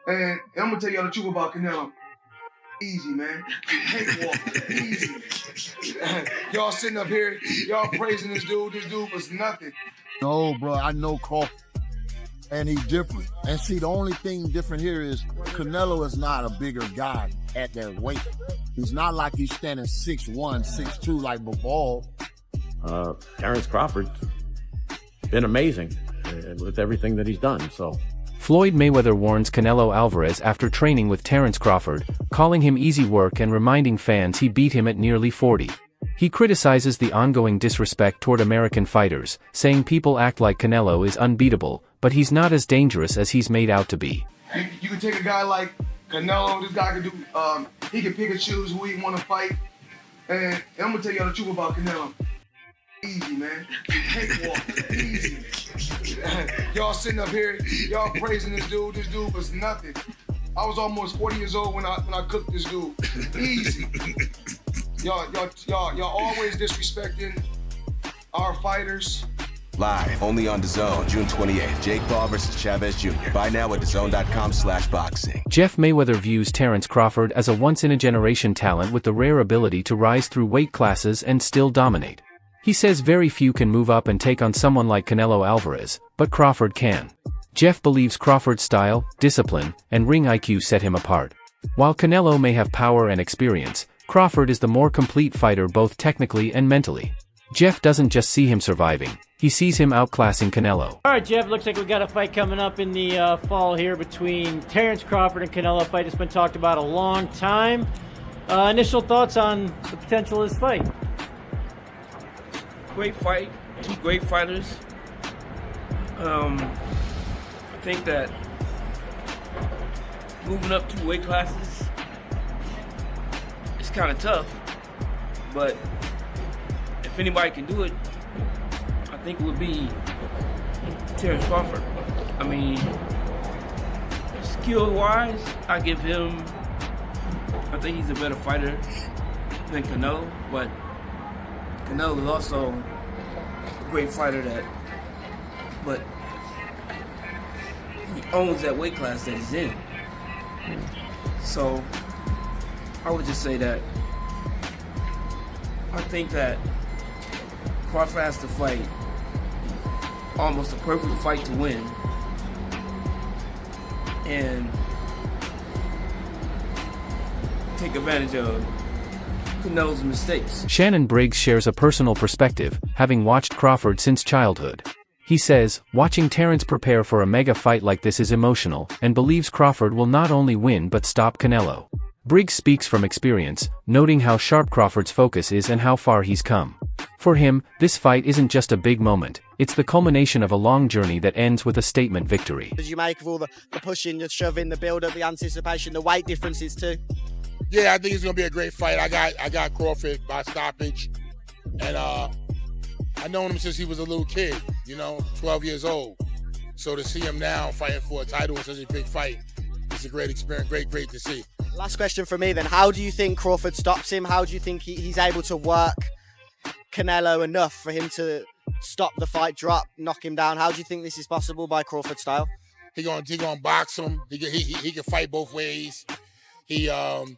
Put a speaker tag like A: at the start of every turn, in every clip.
A: And I'm gonna tell y'all the truth about Canelo. Easy, man. Cakewalk. Easy. Y'all sitting up here, y'all praising this dude. This dude was nothing.
B: No, bro, I know Crawford, and he's different. And see, the only thing different here is Canelo is not a bigger guy at that weight. He's not like he's standing 6'1", 6'2" like before.
C: Terence Crawford been amazing with everything that he's done, so.
D: Floyd Mayweather warns Canelo Alvarez after training with Terence Crawford, calling him easy work and reminding fans he beat him at nearly 40. He criticizes the ongoing disrespect toward American fighters, saying people act like Canelo is unbeatable, but he's not as dangerous as he's made out to be.
A: You can take a guy like Canelo, this guy can do, he can pick and choose who he want to fight. And I'm gonna tell y'all the truth about Canelo. Easy, man. Cakewalk. Easy. Y'all sitting up here, y'all praising this dude. This dude was nothing. I was almost 40 years old when I cooked this dude. Easy. Y'all always disrespecting our fighters.
E: Live, only on DAZN, June 28th. Jake Paul versus Chavez Jr. Buy now at DAZN.com/boxing.
D: Jeff Mayweather views Terence Crawford as a once-in-a-generation talent with the rare ability to rise through weight classes and still dominate. He says very few can move up and take on someone like Canelo Alvarez, but Crawford can. Jeff believes Crawford's style, discipline, and ring IQ set him apart. While Canelo may have power and experience, Crawford is the more complete fighter both technically and mentally. Jeff doesn't just see him surviving, he sees him outclassing Canelo.
F: All right, Jeff, looks like we got a fight coming up in the fall here between Terence Crawford and Canelo. Fight that's been talked about a long time. Initial thoughts on the potential of this fight?
G: Great fight, two great fighters. I think that moving up 2 weight classes, it's kind of tough, but if anybody can do it, I think it would be Terence Crawford. I mean, skill-wise, I think he's a better fighter than Canelo, but Canelo is also a great fighter but he owns that weight class that he's in. So I would just say that I think that Crawford has to fight almost a perfect fight to win, and take advantage of Canelo's mistakes.
D: Shannon Briggs shares a personal perspective, having watched Crawford since childhood. He says, watching Terence prepare for a mega fight like this is emotional, and believes Crawford will not only win but stop Canelo. Briggs speaks from experience, noting how sharp Crawford's focus is and how far he's come. For him, this fight isn't just a big moment, it's the culmination of a long journey that ends with a statement victory.
H: Did you make of all the pushing, the shoving, the build-up, the anticipation, the weight differences too?
I: Yeah, I think it's gonna be a great fight. I got Crawford by stoppage, and I've known him since he was a little kid, 12 years old. So to see him now fighting for a title in such a big fight, it's a great experience, great to see.
H: Last question for me then, how do you think Crawford stops him? How do you think he's able to work Canelo enough for him to stop the fight, drop, knock him down? How do you think this is possible by Crawford style?
I: He gonna box him. He can fight both ways. He gonna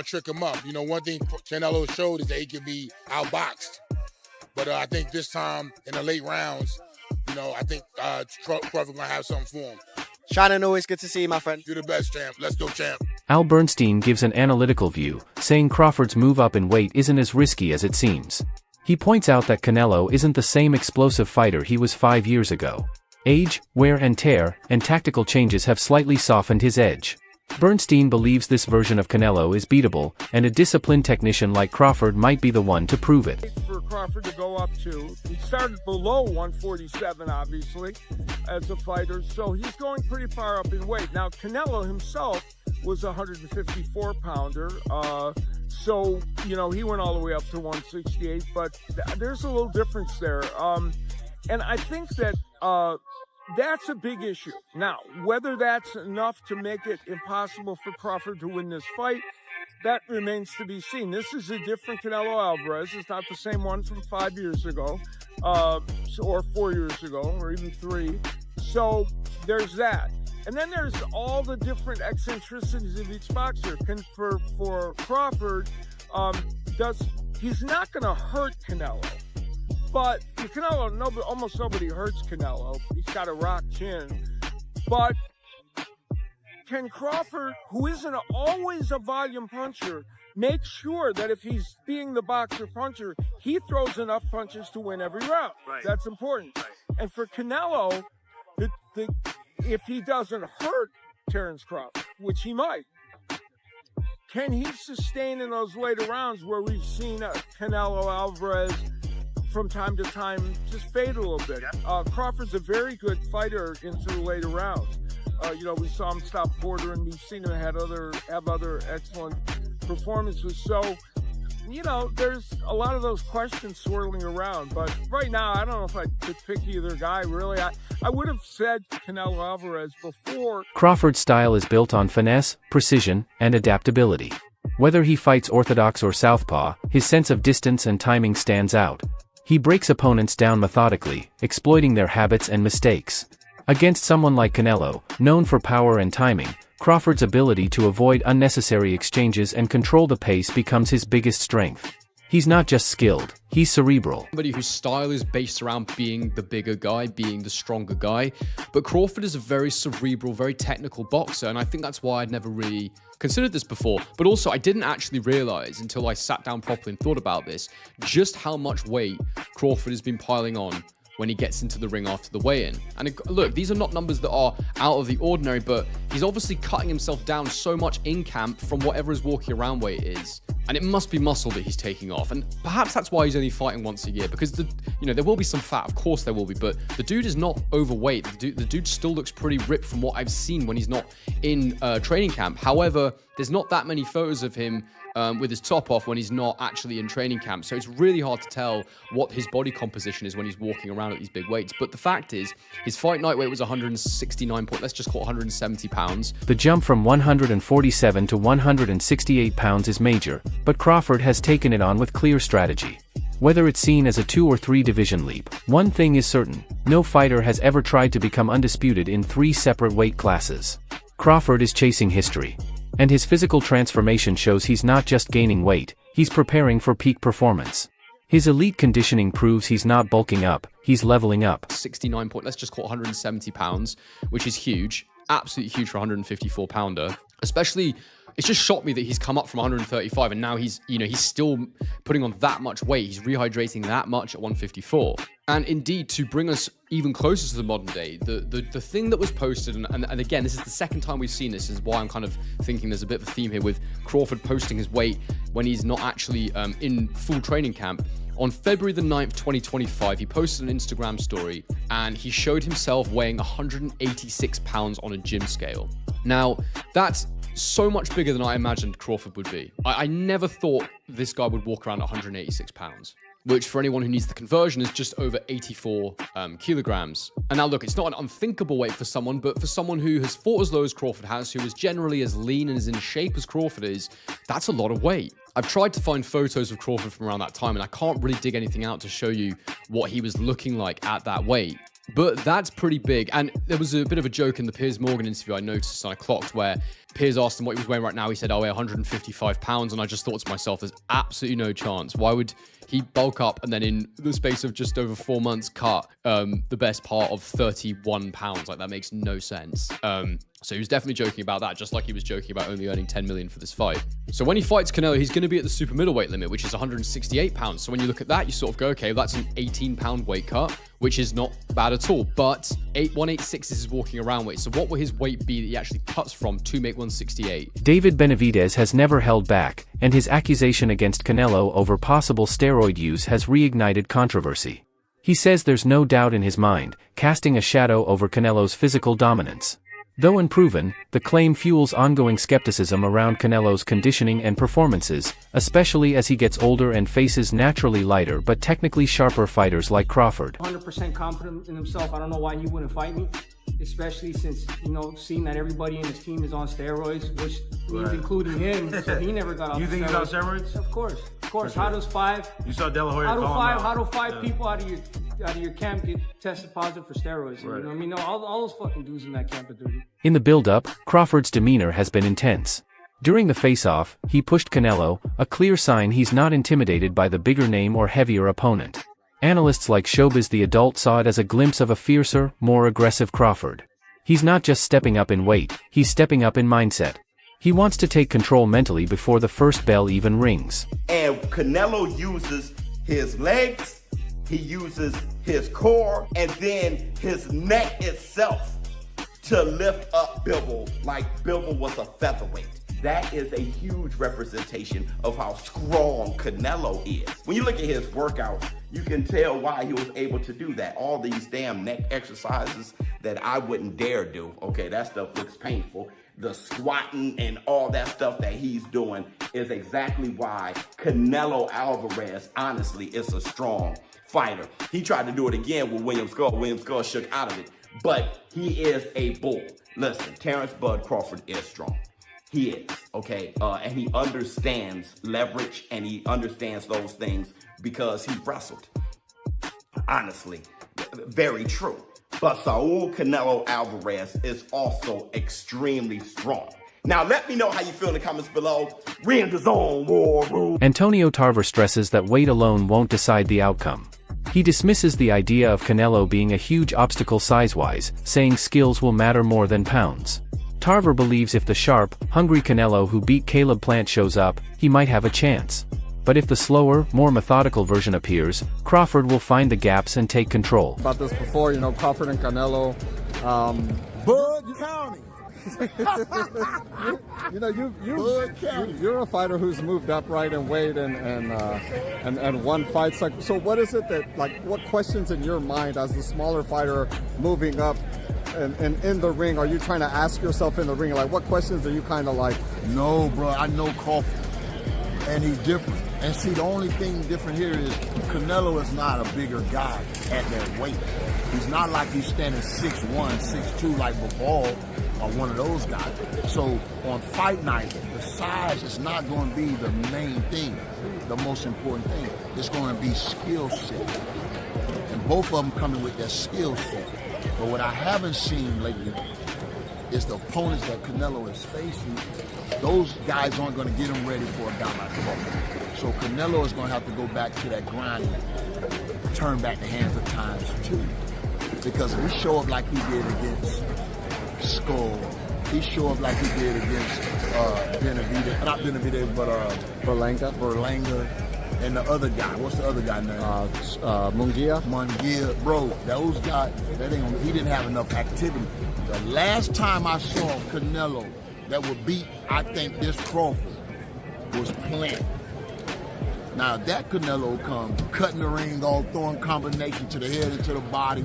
I: trick him up. One thing Canelo showed is that he can be outboxed. But I think this time in the late rounds, I think Crawford gonna have something for him.
H: Shannon, always good to see you, my friend.
I: You're the best, champ. Let's go, champ.
D: Al Bernstein gives an analytical view, saying Crawford's move up in weight isn't as risky as it seems. He points out that Canelo isn't the same explosive fighter he was 5 years ago. Age, wear and tear, and tactical changes have slightly softened his edge. Bernstein believes this version of Canelo is beatable, and a disciplined technician like Crawford might be the one to prove it.
J: For Crawford to go up to, he started below 147 obviously as a fighter, so he's going pretty far up in weight. Now Canelo himself was a 154 pounder, so he went all the way up to 168, but there's a little difference there, and I think that that's a big issue. Now, whether that's enough to make it impossible for Crawford to win this fight, that remains to be seen. This is a different Canelo Alvarez. It's not the same one from 5 years ago, or 4 years ago, or even 3. So there's that. And then there's all the different eccentricities of each boxer. For Crawford, he's not going to hurt Canelo. But almost nobody hurts Canelo. He's got a rock chin. But can Crawford, who isn't always a volume puncher, make sure that if he's being the boxer puncher, he throws enough punches to win every round? Right. That's important. Right. And for Canelo, if he doesn't hurt Terence Crawford, which he might, can he sustain in those later rounds where we've seen Canelo Alvarez from time to time just fade a little bit? Crawford's a very good fighter into the later rounds. We saw him stop Porter, and we've seen him have other excellent performances. So, there's a lot of those questions swirling around. But right now, I don't know if I could pick either guy, really. I would have said Canelo Alvarez before.
D: Crawford's style is built on finesse, precision, and adaptability. Whether he fights orthodox or southpaw, his sense of distance and timing stands out. He breaks opponents down methodically, exploiting their habits and mistakes. Against someone like Canelo, known for power and timing, Crawford's ability to avoid unnecessary exchanges and control the pace becomes his biggest strength. He's not just skilled, he's cerebral.
K: Somebody whose style is based around being the bigger guy, being the stronger guy. But Crawford is a very cerebral, very technical boxer, and I think that's why I'd never really considered this before. But also, I didn't actually realize until I sat down properly and thought about this, just how much weight Crawford has been piling on when he gets into the ring after the weigh-in. And look, these are not numbers that are out of the ordinary, but he's obviously cutting himself down so much in camp from whatever his walking around weight is. And it must be muscle that he's taking off. And perhaps that's why he's only fighting once a year, because there will be some fat, of course there will be, but the dude is not overweight. The dude still looks pretty ripped from what I've seen when he's not in training camp. However, there's not that many photos of him with his top off when he's not actually in training camp. So it's really hard to tell what his body composition is when he's walking around at these big weights. But the fact is, his fight night weight was 169 let's just call it 170 pounds.
D: The jump from 147 to 168 pounds is major, but Crawford has taken it on with clear strategy. Whether it's seen as a 2 or 3 division leap, one thing is certain: no fighter has ever tried to become undisputed in 3 separate weight classes. Crawford is chasing history. And his physical transformation shows he's not just gaining weight, he's preparing for peak performance. His elite conditioning proves he's not bulking up, he's leveling up.
K: 69 let's just call it 170 pounds, which is huge, absolutely huge for a 154 pounder. Especially, it's just shocked me that he's come up from 135 and now he's still putting on that much weight. He's rehydrating that much at 154. And indeed, to bring us even closer to the modern day, the thing that was posted, and again, this is the second time we've seen this, is why I'm kind of thinking there's a bit of a theme here with Crawford posting his weight when he's not actually in full training camp. On February the 9th, 2025, he posted an Instagram story and he showed himself weighing 186 pounds on a gym scale. Now, that's so much bigger than I imagined Crawford would be. I never thought this guy would walk around 186 pounds, which for anyone who needs the conversion is just over 84 kilograms. And now look, it's not an unthinkable weight for someone, but for someone who has fought as low as Crawford has, who is generally as lean and as in shape as Crawford is, that's a lot of weight. I've tried to find photos of Crawford from around that time, and I can't really dig anything out to show you what he was looking like at that weight. But that's pretty big. And there was a bit of a joke in the Piers Morgan interview I noticed and I clocked, where Piers asked him what he was weighing right now. He said, I weigh 155 pounds. And I just thought to myself, there's absolutely no chance. Why would he bulk up and then in the space of just over 4 months cut the best part of 31 pounds? Like, that makes no sense. So he was definitely joking about that, just like he was joking about only earning 10 million for this fight. So when he fights Canelo, he's going to be at the super middleweight limit, which is 168 pounds. So when you look at that, you sort of go, okay, well, that's an 18-pound weight cut, which is not bad at all. But 186 is his walking around weight. So what will his weight be that he actually cuts from to make 168?
D: David Benavidez has never held back, and his accusation against Canelo over possible steroid use has reignited controversy. He says there's no doubt in his mind, casting a shadow over Canelo's physical dominance. Though unproven, the claim fuels ongoing skepticism around Canelo's conditioning and performances, especially as he gets older and faces naturally lighter but technically sharper fighters like Crawford.
L: 100% confident in himself. I don't know why he wouldn't fight me, especially since, seeing that everybody in his team is on steroids, which means including him, so he never got off
M: You think he's on steroids?
L: Of course. How does 5?
M: You saw De La Hoya
L: How do 5 people out of your out of your camp get tested positive for steroids.
J: Right.
L: You know what I mean? All those fucking dudes in that camp are dirty.
D: In the build-up, Crawford's demeanor has been intense. During the face-off, he pushed Canelo, a clear sign he's not intimidated by the bigger name or heavier opponent. Analysts like Showbiz the Adult saw it as a glimpse of a fiercer, more aggressive Crawford. He's not just stepping up in weight, he's stepping up in mindset. He wants to take control mentally before the first bell even rings.
M: And Canelo uses his legs, he uses his core, and then his neck itself to lift up Bivol like Bivol was a featherweight. That is a huge representation of how strong Canelo is. When you look at his workouts, you can tell why he was able to do that. All these damn neck exercises that I wouldn't dare do. Okay, that stuff looks painful. The squatting and all that stuff that he's doing is exactly why Canelo Alvarez, honestly, is a strong fighter. He tried to do it again with William Skull. William Skull shook out of it, but he is a bull. Listen, Terence Bud Crawford is strong. He is, okay? And he understands leverage and he understands those things because he wrestled. Honestly, very true. But Saul Canelo Alvarez is also extremely strong. Now, let me know how you feel in the comments below. We in the zone, war room.
D: Antonio Tarver stresses that weight alone won't decide the outcome. He dismisses the idea of Canelo being a huge obstacle size-wise, saying skills will matter more than pounds. Tarver believes if the sharp, hungry Canelo who beat Caleb Plant shows up, he might have a chance. But if the slower, more methodical version appears, Crawford will find the gaps and take control.
J: About this before, Crawford and Canelo.
B: Bud County.
J: You're a fighter who's moved up right in weight and won fights. So what is it that, what questions in your mind as the smaller fighter moving up and in the ring are you trying to ask yourself in the ring? What questions are you kind of like?
B: No, bro, I know Crawford, and he's different. And see, the only thing different here is Canelo is not a bigger guy at that weight. He's not like he's standing 6'1", 6'2", like Bivol or one of those guys. So on fight night, the size is not going to be the main thing, the most important thing. It's going to be skill set. And both of them coming with their skill set. But what I haven't seen lately is the opponents that Canelo is facing. Those guys aren't going to get him ready for a guy like Crawford. So Canelo is going to have to go back to that grind, turn back the hands of times too. Because if he show up like he did against Skull, he show up like he did against Benavidez, not Benavidez, but Berlanga, and the other guy. What's the other guy name? Munguia. Bro, those guys, he didn't have enough activity. The last time I saw Canelo that would beat, I think, this Crawford was Plant. Now that Canelo come cutting the ring, all throwing combination to the head and to the body,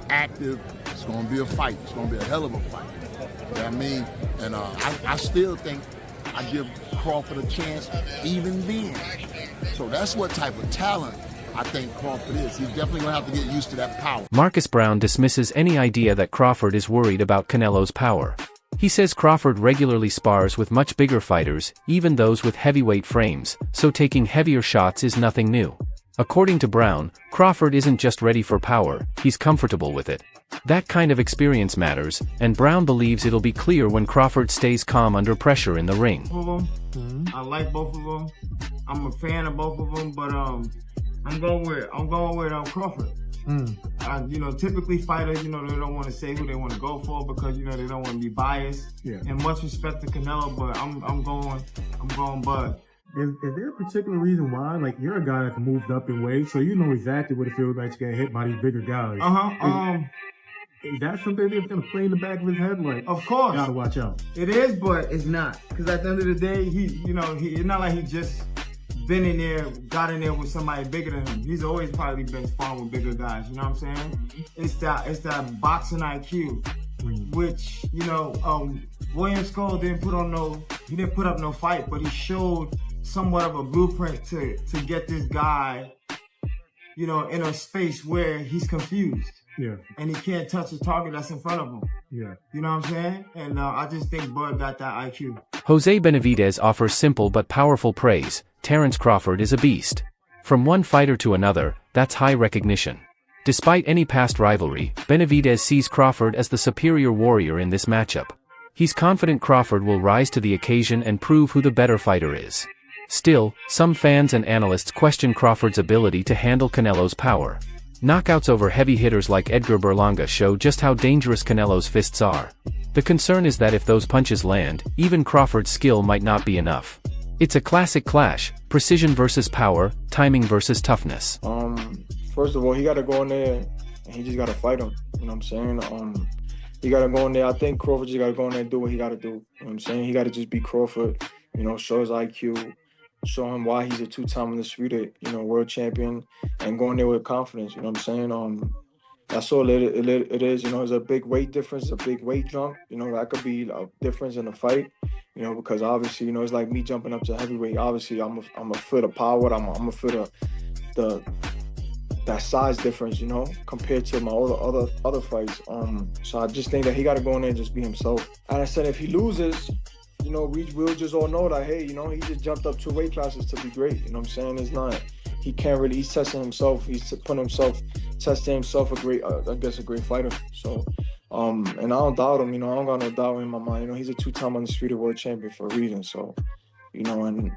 B: active, it's gonna be a fight. It's gonna be a hell of a fight. You know what I mean? And I still think I give Crawford a chance even then. So that's what type of talent I think Crawford is. He's definitely gonna have to get used to that power.
D: Marcus Brown dismisses any idea that Crawford is worried about Canelo's power. He says Crawford regularly spars with much bigger fighters, even those with heavyweight frames, so taking heavier shots is nothing new. According to Brown, Crawford isn't just ready for power, he's comfortable with it. That kind of experience matters, and Brown believes it'll be clear when Crawford stays calm under pressure in the ring.
N: Both of them. I like both of them. I'm a fan of both of them, but I'm going with Crawford. Typically fighters, they don't want to say who they want to go for because they don't want to be biased. Yeah. And much respect to Canelo, but I'm going Bud.
O: Is there a particular reason why? You're a guy that's moved up in weight, so you know exactly what it feels like to get hit by these bigger guys. Is that something that's gonna play in the back of his head?
N: Of course,
O: gotta watch out.
N: It is, but it's not, because at the end of the day, it's not like he just been in there, got in there with somebody bigger than him. He's always probably been sparring with bigger guys. You know what I'm saying? It's that boxing IQ, which William Skull didn't put up no fight, but he showed somewhat of a blueprint to get this guy, in a space where he's confused.
O: Yeah.
N: And he can't touch the target that's in front of him.
O: Yeah.
N: You know what I'm saying? And I just think Bud got that IQ.
D: Jose Benavidez offers simple but powerful praise. Terence Crawford is a beast. From one fighter to another, that's high recognition. Despite any past rivalry, Benavidez sees Crawford as the superior warrior in this matchup. He's confident Crawford will rise to the occasion and prove who the better fighter is. Still, some fans and analysts question Crawford's ability to handle Canelo's power. Knockouts over heavy hitters like Edgar Berlanga show just how dangerous Canelo's fists are. The concern is that if those punches land, even Crawford's skill might not be enough. It's a classic clash: precision versus power, timing versus toughness.
N: First of all, he got to go in there and he just got to fight him. You know what I'm saying? He got to go in there. I think Crawford just got to go in there and do what he got to do. You know what I'm saying? He got to just beat Crawford, you know, show his IQ, show him why he's a two-time undisputed, you know, world champion, and go in there with confidence. You know what I'm saying? That's all it is. You know, there's a big weight difference, a big weight jump. You know, that could be a difference in the fight. You know, because obviously, you know, it's like me jumping up to heavyweight. Obviously, I'm a feel the power. I'm a feel that size difference, you know, compared to my other fights. So I just think that he got to go in there and just be himself. And I said, if he loses, you know, we'll just all know that, hey, you know, he just jumped up 2 weight classes to be great. You know what I'm saying? It's not, he can't really, he's testing himself. He's putting himself, testing himself a great fighter. So, and I don't doubt him, you know, I don't got no doubt in my mind. You know, he's a 2-time undisputed world champion for a reason. So, you know, and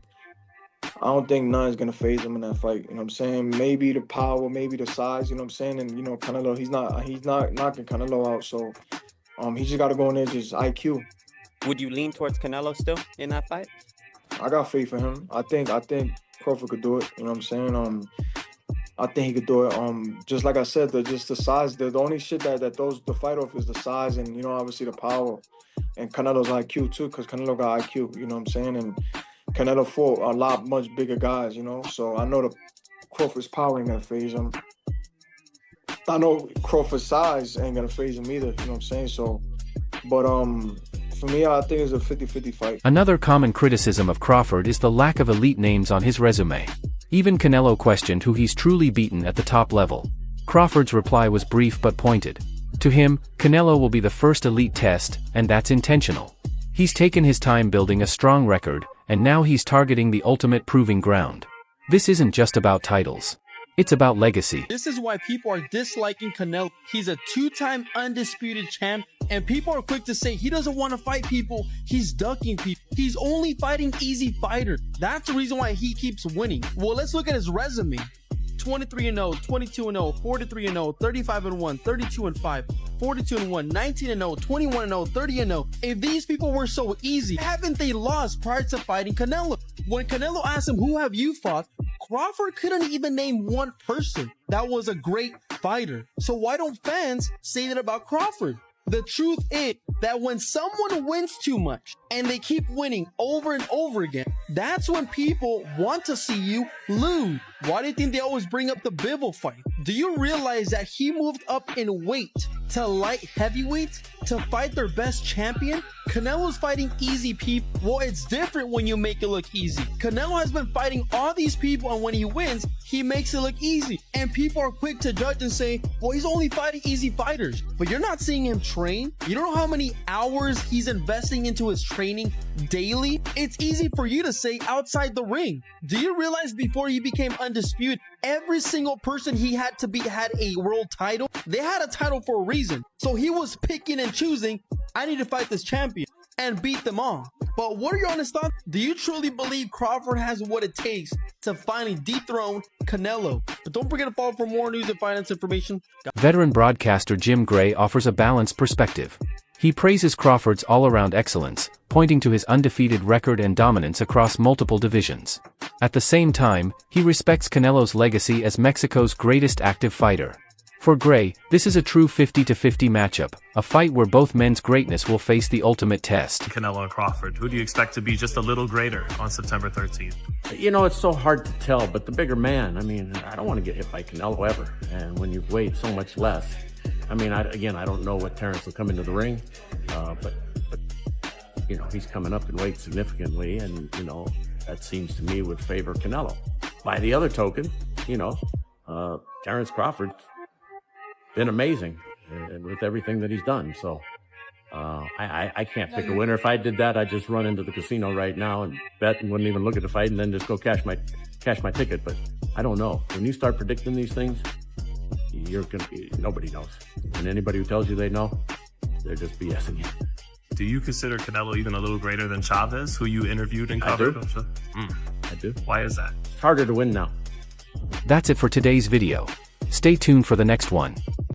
N: I don't think none's gonna phase him in that fight. You know what I'm saying? Maybe the power, maybe the size, you know what I'm saying? And, you know, Canelo, he's not knocking Canelo out. So, he just got to go in there, just IQ.
P: Would you lean towards Canelo still in that fight?
N: I got faith in him. I think Crawford could do it. You know what I'm saying? I think he could do it. Just like I said, just the size. The only shit that throws the fight off is the size and, you know, obviously the power. And Canelo's IQ too, because Canelo got IQ. You know what I'm saying? And Canelo fought a lot much bigger guys, you know? So I know the Crawford's power ain't gonna phase him. I know Crawford's size ain't gonna phase him either. You know what I'm saying? So, but for me, I think it's a 50-50 fight.
D: Another common criticism of Crawford is the lack of elite names on his resume. Even Canelo questioned who he's truly beaten at the top level. Crawford's reply was brief but pointed. To him, Canelo will be the first elite test, and that's intentional. He's taken his time building a strong record, and now he's targeting the ultimate proving ground. This isn't just about titles. It's about legacy.
Q: This is why people are disliking Canelo. He's a 2-time undisputed champ, and people are quick to say he doesn't want to fight people. He's ducking people. He's only fighting easy fighters. That's the reason why he keeps winning. Well, let's look at his resume. 23-0, 22-0, 43-0, 35-1, 32-5, 42-1, 19-0, 21-0, 30-0. If these people were so easy, haven't they lost prior to fighting Canelo? When Canelo asked him, who have you fought? Crawford couldn't even name one person that was a great fighter. So why don't fans say that about Crawford? The truth is that when someone wins too much and they keep winning over and over again, that's when people want to see you lose. Why do you think they always bring up the Bivol fight? Do you realize that he moved up in weight to light heavyweight to fight their best champion? Canelo's fighting easy people. Well, it's different when you make it look easy. Canelo has been fighting all these people, and when he wins, he makes it look easy. And people are quick to judge and say, well, he's only fighting easy fighters. But you're not seeing him train. You don't know how many hours he's investing into his training daily. It's easy for you to say outside the ring. Do you realize before he became undisputed, every single person he had to beat had a world title? They had a title for a reason. So he was picking and choosing, I need to fight this champion and beat them all. But what are your honest thoughts? Do you truly believe Crawford has what it takes to finally dethrone Canelo? But don't forget to follow for more news and finance information.
D: Veteran broadcaster Jim Gray offers a balanced perspective. He praises Crawford's all-around excellence, pointing to his undefeated record and dominance across multiple divisions. At the same time, he respects Canelo's legacy as Mexico's greatest active fighter. For Gray, this is a true 50-50 matchup, a fight where both men's greatness will face the ultimate test.
R: Canelo and Crawford, who do you expect to be just a little greater on September 13th?
C: You know, it's so hard to tell, but the bigger man, I mean, I don't want to get hit by Canelo ever. And when you've weighed so much less, I mean, I don't know what Terence will come into the ring, but you know, he's coming up in weight significantly, and, you know, that seems to me would favor Canelo. By the other token, you know, Terence Crawford's been amazing with everything that he's done. So I can't pick a winner. If I did that, I'd just run into the casino right now and bet and wouldn't even look at the fight and then just go cash my ticket. But I don't know. When you start predicting these things, nobody knows. And anybody who tells you they know, they're just BSing you.
R: Do you consider Canelo even a little greater than Chavez, who you interviewed and covered?
C: I do.
R: Why is that?
C: It's harder to win now.
D: That's it for today's video. Stay tuned for the next one.